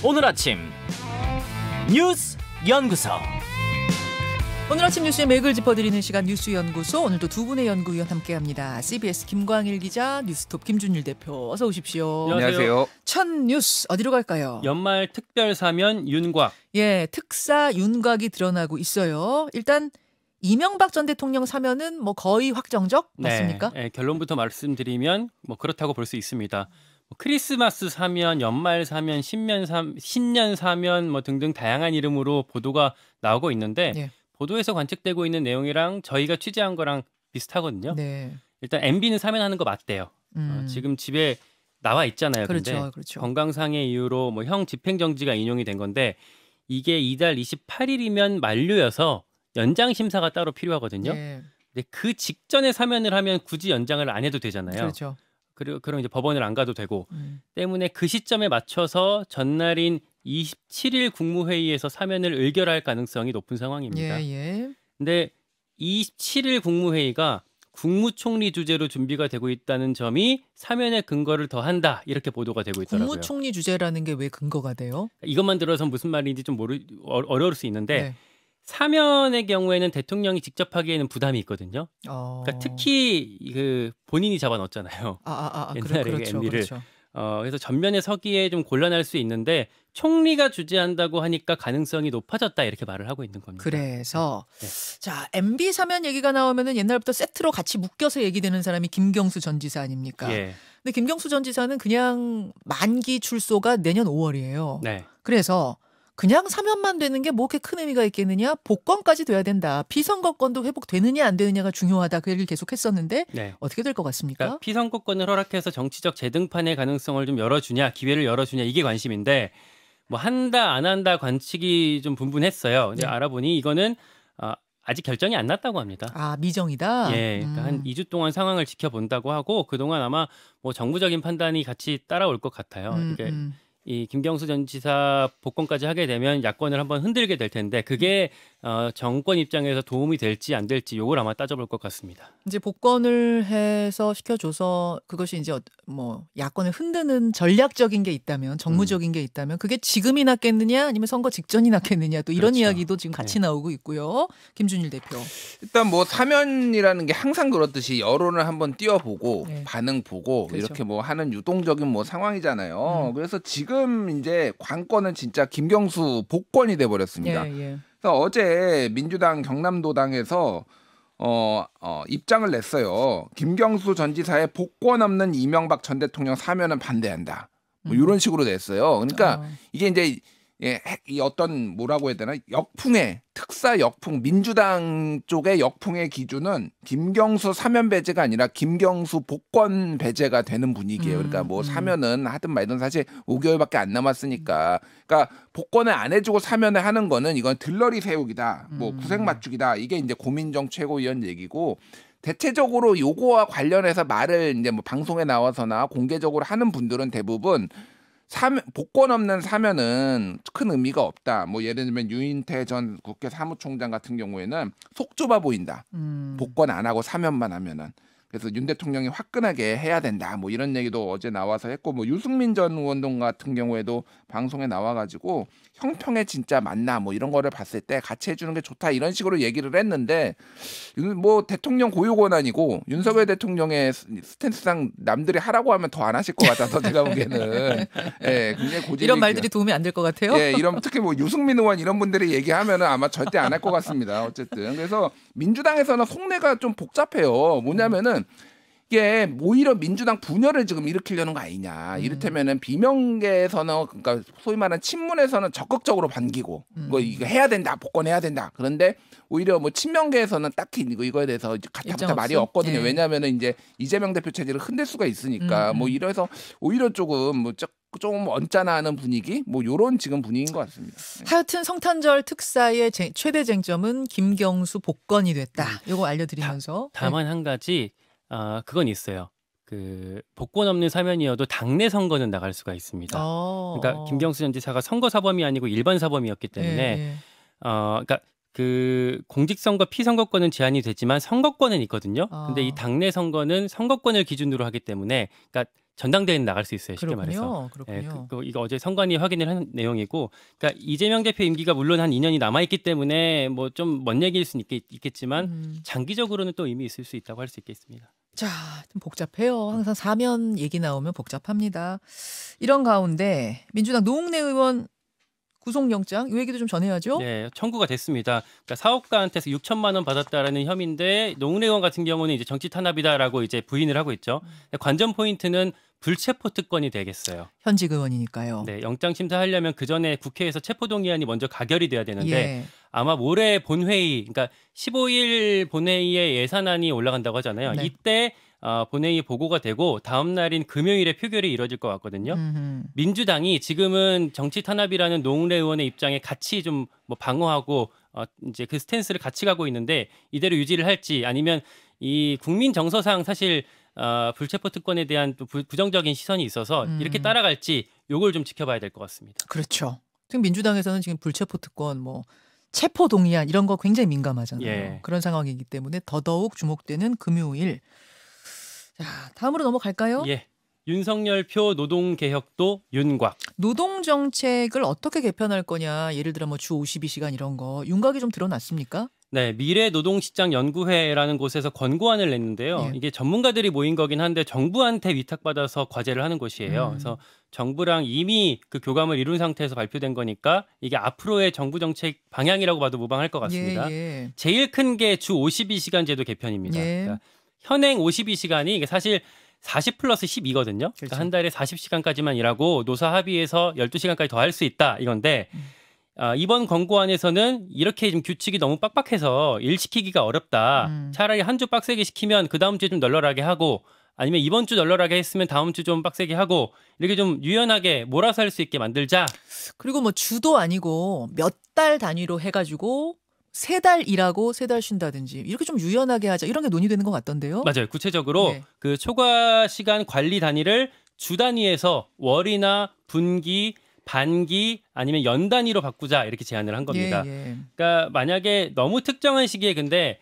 오늘 아침 뉴스 연구소. 오늘 아침 뉴스의 맥을 짚어드리는 시간 뉴스연구소. 오늘도 두 분의 연구위원 함께합니다. CBS 김광일 기자, 뉴스톱 김준일 대표, 어서 오십시오. 안녕하세요. 첫 뉴스 어디로 갈까요? 연말 특별 사면 윤곽. 예, 특사 윤곽이 드러나고 있어요. 일단 이명박 전 대통령 사면은 뭐 거의 확정적 맞습니까? 네, 결론부터 말씀드리면 뭐 그렇다고 볼 수 있습니다. 크리스마스 사면, 연말 사면, 신년 사면 뭐 등등 다양한 이름으로 보도가 나오고 있는데 예. 보도에서 관측되고 있는 내용이랑 저희가 취재한 거랑 비슷하거든요. 네. 일단 MB는 사면하는 거 맞대요. 지금 집에 나와 있잖아요. 근데 그렇죠. 건강상의 이유로 뭐 형 집행정지가 인용이 된 건데 이게 이달 28일이면 만료여서 연장 심사가 따로 필요하거든요. 예. 근데 그 직전에 사면을 하면 굳이 연장을 안 해도 되잖아요. 그렇죠. 그럼 이제 법원을 안 가도 되고 때문에 그 시점에 맞춰서 전날인 27일 국무회의에서 사면을 의결할 가능성이 높은 상황입니다. 예. 근데 27일 국무회의가 국무총리 주재로 준비가 되고 있다는 점이 사면의 근거를 더한다 이렇게 보도가 되고 있더라고요. 국무총리 주재라는 게 왜 근거가 돼요? 이것만 들어서 무슨 말인지 좀 어려울 수 있는데 네. 사면의 경우에는 대통령이 직접 하기에는 부담이 있거든요. 그러니까 특히 그 본인이 잡아넣었잖아요. 옛날에 그렇죠. MB를. 그래서 전면에 서기에 좀 곤란할 수 있는데 총리가 주재한다고 하니까 가능성이 높아졌다 이렇게 말을 하고 있는 겁니다. 그래서 네. 자, MB 사면 얘기가 나오면은 옛날부터 세트로 같이 묶여서 얘기되는 사람이 김경수 전 지사 아닙니까? 예. 근데 김경수 전 지사는 그냥 만기 출소가 내년 5월이에요. 네. 그래서 그냥 사면만 되는 게 뭐 그렇게 큰 의미가 있겠느냐? 복권까지 돼야 된다. 피선거권도 회복되느냐 안 되느냐가 중요하다. 그 얘기를 계속했었는데 네. 어떻게 될 것 같습니까? 그러니까 피선거권을 허락해서 정치적 재등판의 가능성을 좀 열어주냐, 기회를 열어주냐 이게 관심인데 뭐 한다 안 한다 관측이 좀 분분했어요. 근데 네. 알아보니 이거는 아직 결정이 안 났다고 합니다. 아, 미정이다. 예, 그러니까 한 2주 동안 상황을 지켜본다고 하고 그동안 아마 뭐 정부적인 판단이 같이 따라올 것 같아요. 이게 이 김경수 전 지사 복권까지 하게 되면 야권을 한번 흔들게 될 텐데 그게 정권 입장에서 도움이 될지 안 될지 요걸 아마 따져볼 것 같습니다. 이제 복권을 해서 시켜줘서 그것이 이제 뭐 야권을 흔드는 전략적인 게 있다면, 정무적인 게 있다면 그게 지금이 낫겠느냐 아니면 선거 직전이 낫겠느냐 또 이런 그렇죠. 이야기도 지금 같이 나오고 있고요. 김준일 대표. 일단 뭐 사면이라는 게 항상 그렇듯이 여론을 한번 띄워보고 네. 반응 보고 그렇죠. 이렇게 뭐 하는 유동적인 뭐 상황이잖아요. 그래서 지금 이제 관건은 진짜 김경수 복권이 돼 버렸습니다. 예. 그래서 어제 민주당 경남도당에서 입장을 냈어요. 김경수 전 지사의 복권 없는 이명박 전 대통령 사면은 반대한다. 뭐 이런 식으로 냈어요. 그러니까 이게 이제 이 어떤 뭐라고 해야 되나 역풍의 특사 역풍 민주당 쪽의 역풍의 기준은 김경수 사면 배제가 아니라 김경수 복권 배제가 되는 분위기예요. 그러니까 뭐 사면은 하든 말든 사실 5개월밖에 안 남았으니까 그러니까 복권을 안 해주고 사면을 하는 거는 이건 들러리 세우기다, 뭐 구색 맞추기다. 이게 이제 고민정 최고위원 얘기고. 대체적으로 요거와 관련해서 말을 이제 뭐 방송에 나와서나 공개적으로 하는 분들은 대부분 복권 없는 사면은 큰 의미가 없다. 뭐 예를 들면 유인태 전 국회 사무총장 같은 경우에는 속 좁아 보인다. 복권 안 하고 사면만 하면은. 그래서 윤 대통령이 화끈하게 해야 된다. 뭐 이런 얘기도 어제 나와서 했고 뭐 유승민 전 의원동 같은 경우에도 방송에 나와가지고 형평에 진짜 맞나 뭐 이런 거를 봤을 때 같이 해주는 게 좋다 이런 식으로 얘기를 했는데 뭐 대통령 고유 권한이고 윤석열 대통령의 스탠스상 남들이 하라고 하면 더 안 하실 것 같아서 제가 보기에는 굉장히 고집이 이런 말들이 도움이 안 될 것 같아요. 이런 특히 뭐 유승민 의원 이런 분들이 얘기하면은 아마 절대 안 할 것 같습니다. 어쨌든 그래서 민주당에서는 속내가 좀 복잡해요. 뭐냐면은 이게 오히려 민주당 분열을 지금 일으키려는 거 아니냐. 이를테면은 비명계에서는 그러니까 소위 말하는 친문에서는 적극적으로 반기고 뭐 이거 해야 된다, 복권해야 된다. 그런데 오히려 뭐 친명계에서는 딱히 이거에 대해서 가타부타 말이 없거든요. 왜냐하면은 이제 이재명 대표 체제를 흔들 수가 있으니까 뭐 이래서 오히려 조금 좀 언짢아하는 분위기, 뭐 이런 지금 분위기인 것 같습니다. 하여튼 성탄절 특사의 최대 쟁점은 김경수 복권이 됐다. 이거 알려드리면서 다만 한 가지. 그건 있어요. 그 복권 없는 사면이어도 당내 선거는 나갈 수가 있습니다. 그러니까 김경수 전 지사가 선거 사범이 아니고 일반 사범이었기 때문에 그러니까 그 공직선거 피선거권은 제한이 되지만 선거권은 있거든요. 근데 이 당내 선거는 선거권을 기준으로 하기 때문에 그러니까 전당대회는 나갈 수 있어요. 쉽게 그렇군요. 말해서. 그렇군요. 이거 어제 선관위 확인을 한 내용이고, 그러니까 이재명 대표 임기가 물론 한 2년이 남아 있기 때문에 뭐 좀 먼 얘기일 수는 있겠지만 장기적으로는 또 의미 있을 수 있다고 할 수 있겠습니다. 자, 좀 복잡해요. 항상 사면 얘기 나오면 복잡합니다. 이런 가운데 민주당 노웅래 의원 구속영장 이 얘기도 좀 전해야죠. 네, 청구가 됐습니다. 그러니까 사업가한테서 6천만 원 받았다라는 혐의인데 노웅래 의원 같은 경우는 이제 정치 탄압이다라고 이제 부인을 하고 있죠. 관전 포인트는 불체포 특권이 되겠어요. 현직 의원이니까요. 네, 영장 심사하려면 그 전에 국회에서 체포동의안이 먼저 가결이 돼야 되는데 예. 아마 모레 본회의, 그러니까 15일 본회의에 예산안이 올라간다고 하잖아요. 네. 이때 본회의 보고가 되고 다음 날인 금요일에 표결이 이뤄질 것 같거든요. 민주당이 지금은 정치 탄압이라는 노웅래 의원의 입장에 같이 좀 뭐 방어하고 이제 그 스탠스를 같이 가고 있는데 이대로 유지를 할지 아니면 이 국민 정서상 사실 불체포 특권에 대한 또 부정적인 시선이 있어서 이렇게 따라갈지 요걸 좀 지켜봐야 될 것 같습니다. 그렇죠. 지금 민주당에서는 지금 불체포 특권, 뭐 체포 동의안 이런 거 굉장히 민감하잖아요. 예. 그런 상황이기 때문에 더더욱 주목되는 금요일. 자, 다음으로 넘어갈까요? 예. 윤석열 표 노동개혁도 윤곽. 노동 정책을 어떻게 개편할 거냐. 예를 들어 뭐 주 52시간 이런 거 윤곽이 좀 드러났습니까? 네, 미래노동시장연구회라는 곳에서 권고안을 냈는데요. 예. 이게 전문가들이 모인 거긴 한데 정부한테 위탁받아서 과제를 하는 곳이에요. 그래서 정부랑 이미 그 교감을 이룬 상태에서 발표된 거니까 이게 앞으로의 정부 정책 방향이라고 봐도 무방할 것 같습니다. 예. 제일 큰 게 주 52시간 제도 개편입니다. 예. 그러니까 현행 52시간이 이게 사실 40 플러스 12거든요. 그렇죠. 그러니까 한 달에 40시간까지만 일하고 노사 합의해서 12시간까지 더 할 수 있다 이건데 이번 권고안에서는 이렇게 좀 규칙이 너무 빡빡해서 일 시키기가 어렵다. 차라리 한 주 빡세게 시키면 그 다음 주에 좀 널널하게 하고 아니면 이번 주 널널하게 했으면 다음 주 좀 빡세게 하고 이렇게 좀 유연하게 몰아서 할 수 있게 만들자. 그리고 뭐 주도 아니고 몇 달 단위로 해가지고 3달 일하고 3달 쉰다든지 이렇게 좀 유연하게 하자 이런 게 논의되는 것 같던데요. 맞아요. 구체적으로 네. 그 초과 시간 관리 단위를 주 단위에서 월이나 분기, 반기 아니면 연 단위로 바꾸자 이렇게 제안을 한 겁니다. 예. 그러니까 만약에 너무 특정한 시기에 근데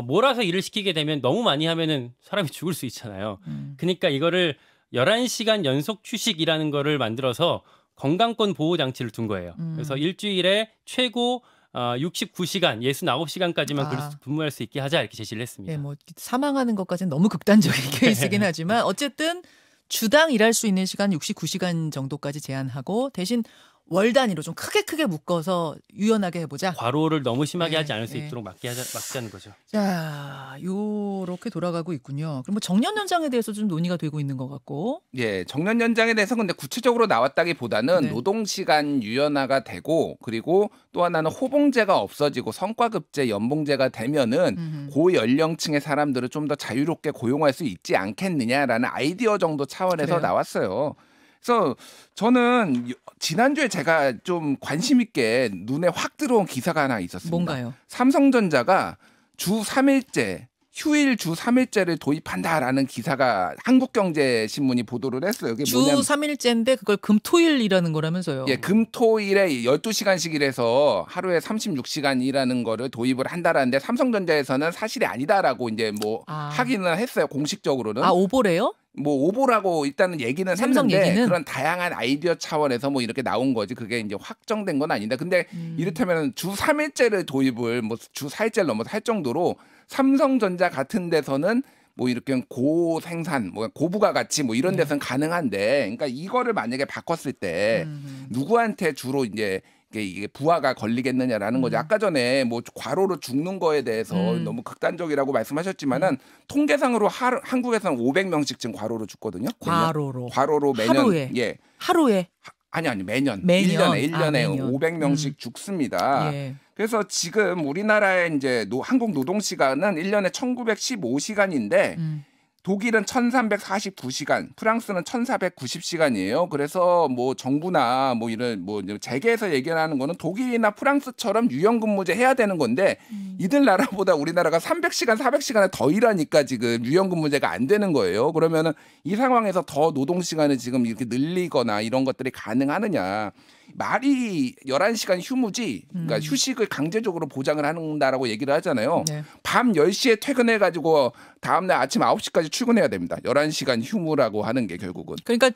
몰아서 일을 시키게 되면 너무 많이 하면은 사람이 죽을 수 있잖아요. 그러니까 이거를 11시간 연속 휴식이라는 거를 만들어서 건강권 보호 장치를 둔 거예요. 그래서 일주일에 최고 69시간, 69시간까지만 근무할 수 있게 하자 이렇게 제시를 했습니다. 예, 뭐 사망하는 것까지는 너무 극단적인 케이스긴 하지만 어쨌든 주당 일할 수 있는 시간 69시간 정도까지 제한하고 대신 월 단위로 좀 크게 묶어서 유연하게 해보자. 과로를 너무 심하게 네, 하지 않을 수 네. 있도록 막자는 거죠. 자, 요렇게 돌아가고 있군요. 그럼 뭐 정년 연장에 대해서 좀 논의가 되고 있는 것 같고. 예, 정년 연장에 대해서 근데 구체적으로 나왔다기보다는 네. 노동시간 유연화가 되고 그리고 또 하나는 호봉제가 없어지고 성과급제, 연봉제가 되면은 고연령층의 사람들을 좀 더 자유롭게 고용할 수 있지 않겠느냐라는 아이디어 정도 차원에서 그래요? 나왔어요. 그래서 저는 지난주에 제가 좀 관심 있게 눈에 확 들어온 기사가 하나 있었습니다. 뭔가요? 삼성전자가 주 3일제 휴일 주 3일제를 도입한다라는 기사가 한국경제신문이 보도를 했어요. 그게 주 뭐냐면 3일제인데 그걸 금토일 일하는 거라면서요. 예, 금토일에 12시간씩 일해서 하루에 36시간 일하는 거를 도입을 한다라는데 삼성전자에서는 사실이 아니다라고 이제 뭐 하기는 했어요. 공식적으로는. 오보래요? 뭐 오보라고 일단은 얘기는 삼성 했는데 얘기는? 그런 다양한 아이디어 차원에서 뭐 이렇게 나온 거지 그게 이제 확정된 건 아닌데 근데 이를테면 주 3일제를 도입을 뭐 주 4일제를 넘어서 할 정도로 삼성전자 같은 데서는 뭐 이렇게 고생산, 뭐 고부가 가치 뭐 이런 데서는 가능한데 그러니까 이거를 만약에 바꿨을 때 누구한테 주로 이제 이게 부하가 걸리겠느냐라는 거죠. 아까 전에 뭐 과로로 죽는 거에 대해서 너무 극단적이라고 말씀하셨지만은 통계상으로 한국에서는 500명씩 지금 과로로 죽거든요. 과로로 매년 하루에? 예. 하루에? 아니 매년. 매년. 1년에 매년. 500명씩 죽습니다. 예. 그래서 지금 우리나라의 이제 한국 노동 시간은 1년에 1915시간인데 독일은 1349시간, 프랑스는 1490시간이에요. 그래서 뭐 정부나 뭐 이런 뭐 재계에서 얘기하는 거는 독일이나 프랑스처럼 유연근무제 해야 되는 건데 이들 나라보다 우리나라가 300시간, 400시간을 더 일하니까 지금 유연근무제가 안 되는 거예요. 그러면은 이 상황에서 더 노동 시간을 지금 이렇게 늘리거나 이런 것들이 가능하느냐. 말이 11시간 휴무지, 그러니까 휴식을 강제적으로 보장을 한다라고 얘기를 하잖아요. 네. 밤 10시에 퇴근해가지고 다음날 아침 9시까지 출근해야 됩니다. 11시간 휴무라고 하는 게 결국은. 그러니까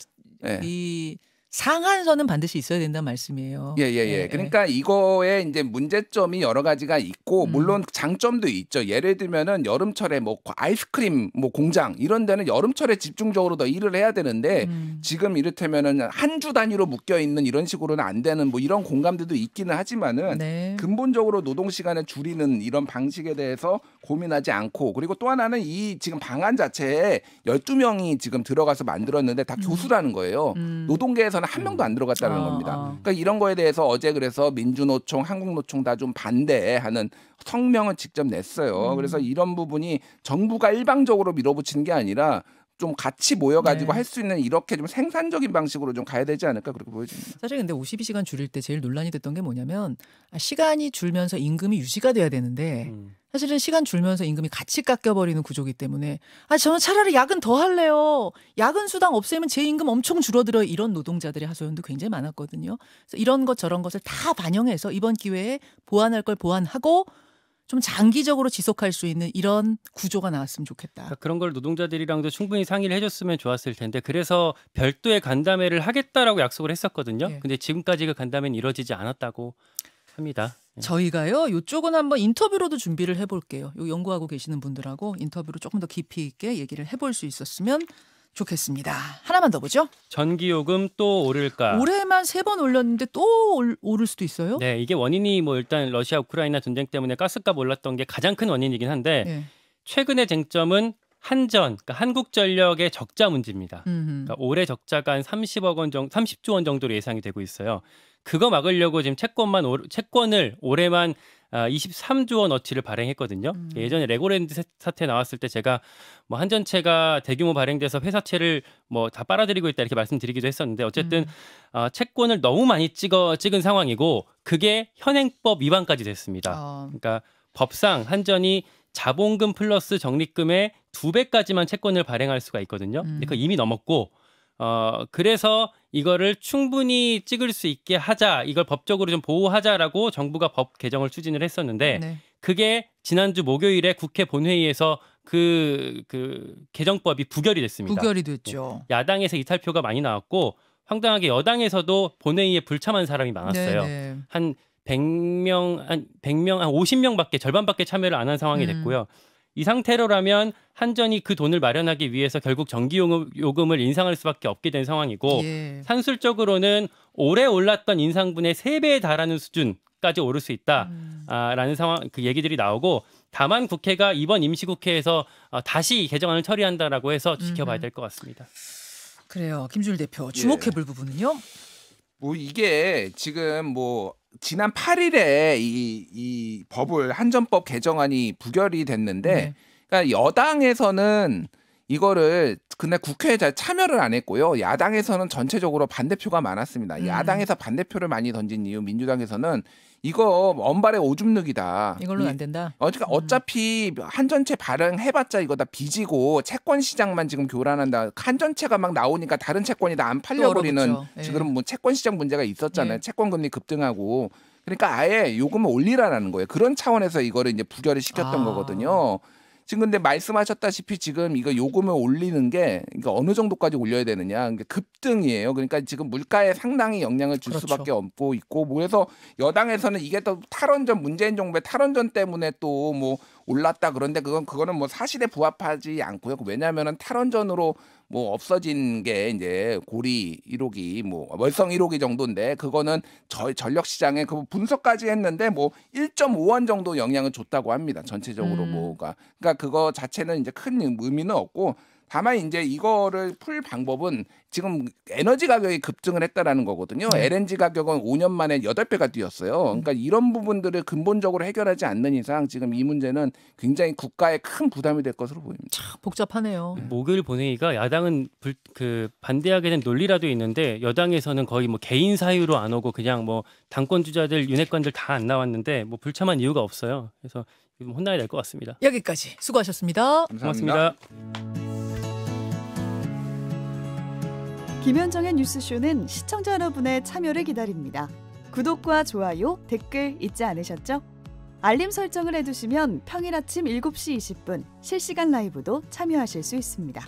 예. 이 상한선은 반드시 있어야 된다는 말씀이에요. 예. 그러니까 이거에 이제 문제점이 여러 가지가 있고 물론 장점도 있죠. 예를 들면은 여름철에 뭐 아이스크림 뭐 공장 이런 데는 여름철에 집중적으로 더 일을 해야 되는데 지금 이를테면은 한 주 단위로 묶여 있는 이런 식으로는 안 되는 뭐 이런 공감들도 있기는 하지만은 네. 근본적으로 노동 시간을 줄이는 이런 방식에 대해서 고민하지 않고 그리고 또 하나는 이 지금 방안 자체에 12명이 지금 들어가서 만들었는데 다 교수라는 거예요. 노동계에서는 한 명도 안 들어갔다는 겁니다. 그러니까 이런 거에 대해서 어제 그래서 민주노총, 한국노총 다 좀 반대하는 성명을 직접 냈어요. 그래서 이런 부분이 정부가 일방적으로 밀어붙이는 게 아니라 좀 같이 모여가지고 네. 할 수 있는 이렇게 좀 생산적인 방식으로 좀 가야 되지 않을까 그렇게 보여집니다. 사실 근데 52시간 줄일 때 제일 논란이 됐던 게 뭐냐면 시간이 줄면서 임금이 유지가 돼야 되는데 사실은 시간 줄면서 임금이 같이 깎여버리는 구조기 때문에 저는 차라리 야근 더 할래요. 야근 수당 없애면 제 임금 엄청 줄어들어요. 이런 노동자들의 하소연도 굉장히 많았거든요. 그래서 이런 것 저런 것을 다 반영해서 이번 기회에 보완할 걸 보완하고 좀 장기적으로 지속할 수 있는 이런 구조가 나왔으면 좋겠다. 그러니까 그런 걸 노동자들이랑도 충분히 상의를 해줬으면 좋았을 텐데 그래서 별도의 간담회를 하겠다라고 약속을 했었거든요. 예. 근데 지금까지 그 간담회는 이루어지지 않았다고 합니다. 저희가요. 이쪽은 한번 인터뷰로도 준비를 해볼게요. 요 연구하고 계시는 분들하고 인터뷰로 조금 더 깊이 있게 얘기를 해볼 수 있었으면 좋겠습니다. 하나만 더 보죠. 전기요금 또 오를까? 올해만 3번 올렸는데 또 오를 수도 있어요? 네, 이게 원인이 뭐 일단 러시아 우크라이나 전쟁 때문에 가스값 올랐던 게 가장 큰 원인이긴 한데 예. 최근의 쟁점은 한전, 그러니까 한국전력의 적자 문제입니다. 그러니까 올해 적자가 한 30조 원 정도로 예상이 되고 있어요. 그거 막으려고 지금 채권을 올해만 23조 원어치를 발행했거든요. 예전에 레고랜드 사태 나왔을 때 제가 뭐 한전채가 대규모 발행돼서 회사채를 뭐 다 빨아들이고 있다 이렇게 말씀드리기도 했었는데 어쨌든 채권을 너무 많이 찍은 상황이고 그게 현행법 위반까지 됐습니다. 그러니까 법상 한전이 자본금 플러스 적립금의 2배까지만 채권을 발행할 수가 있거든요. 근데 그거 이미 넘었고 그래서 이거를 충분히 찍을 수 있게 하자, 이걸 법적으로 좀 보호하자라고 정부가 법 개정을 추진을 했었는데 네. 그게 지난주 목요일에 국회 본회의에서 그 개정법이 부결이 됐습니다. 부결이 됐죠. 야당에서 이탈표가 많이 나왔고 황당하게 여당에서도 본회의에 불참한 사람이 많았어요. 네네. 한 100명, 한 50명밖에 절반밖에 참여를 안 한 상황이 됐고요. 이 상태로라면 한전이 그 돈을 마련하기 위해서 결국 전기요금을 인상할 수밖에 없게 된 상황이고 예. 산술적으로는 올해 올랐던 인상분의 3배에 달하는 수준까지 오를 수 있다라는 상황 그 얘기들이 나오고 다만 국회가 이번 임시국회에서 다시 개정안을 처리한다라고 해서 지켜봐야 될 것 같습니다. 그래요. 김준일 대표 주목해볼 부분은요? 뭐 이게 지금 뭐 지난 8일에 이 법을 한전법 개정안이 부결이 됐는데 네. 그러니까 여당에서는 이거를 그날 국회에 잘 참여를 안 했고요. 야당에서는 전체적으로 반대표가 많았습니다. 야당에서 반대표를 많이 던진 이유 민주당에서는 이거 언발의 오줌 누기다. 이걸로는 안 된다. 그러니까 어차피 한전채 발행해봤자 이거 다 빚이고 채권 시장만 지금 교란한다. 한전채가 막 나오니까 다른 채권이 다 안 팔려버리는 지금 뭐 채권 시장 문제가 있었잖아요. 채권 금리 급등하고. 그러니까 아예 요금을 올리라는 거예요. 그런 차원에서 이거를 이제 부결을 시켰던 거거든요. 지금 근데 말씀하셨다시피 지금 이거 요금을 올리는 게 그러니까 어느 정도까지 올려야 되느냐. 그러니까 급등이에요. 그러니까 지금 물가에 상당히 영향을 줄 수밖에 없고 있고 그래서 여당에서는 이게 또 탈원전 문재인 정부의 탈원전 때문에 또 뭐 올랐다 그런데 그거는 뭐 사실에 부합하지 않고요. 왜냐하면은 탈원전으로 뭐 없어진 게 이제 고리 1호기 뭐 월성 1호기 정도인데 그거는 전력 시장에 그 분석까지 했는데 뭐 1.5원 정도 영향을 줬다고 합니다. 전체적으로 뭐가 그러니까 그거 자체는 이제 큰 의미는 없고 다만 이제 이거를 풀 방법은 지금 에너지 가격이 급등을 했다라는 거거든요. LNG 가격은 5년 만에 8배가 뛰었어요. 그러니까 이런 부분들을 근본적으로 해결하지 않는 이상 지금 이 문제는 굉장히 국가에 큰 부담이 될 것으로 보입니다. 참 복잡하네요. 목요일 본회의가 야당은 반대하게 된 논리라도 있는데 여당에서는 거의 뭐 개인 사유로 안 오고 그냥 뭐 당권 주자들 윤핵관들 다 안 나왔는데 뭐 불참한 이유가 없어요. 그래서 혼나야 될 것 같습니다. 여기까지 수고하셨습니다. 감사합니다. 고맙습니다. 김현정의 뉴스쇼는 시청자 여러분의 참여를 기다립니다. 구독과 좋아요, 댓글 잊지 않으셨죠? 알림 설정을 해두시면 평일 아침 7시 20분 실시간 라이브도 참여하실 수 있습니다.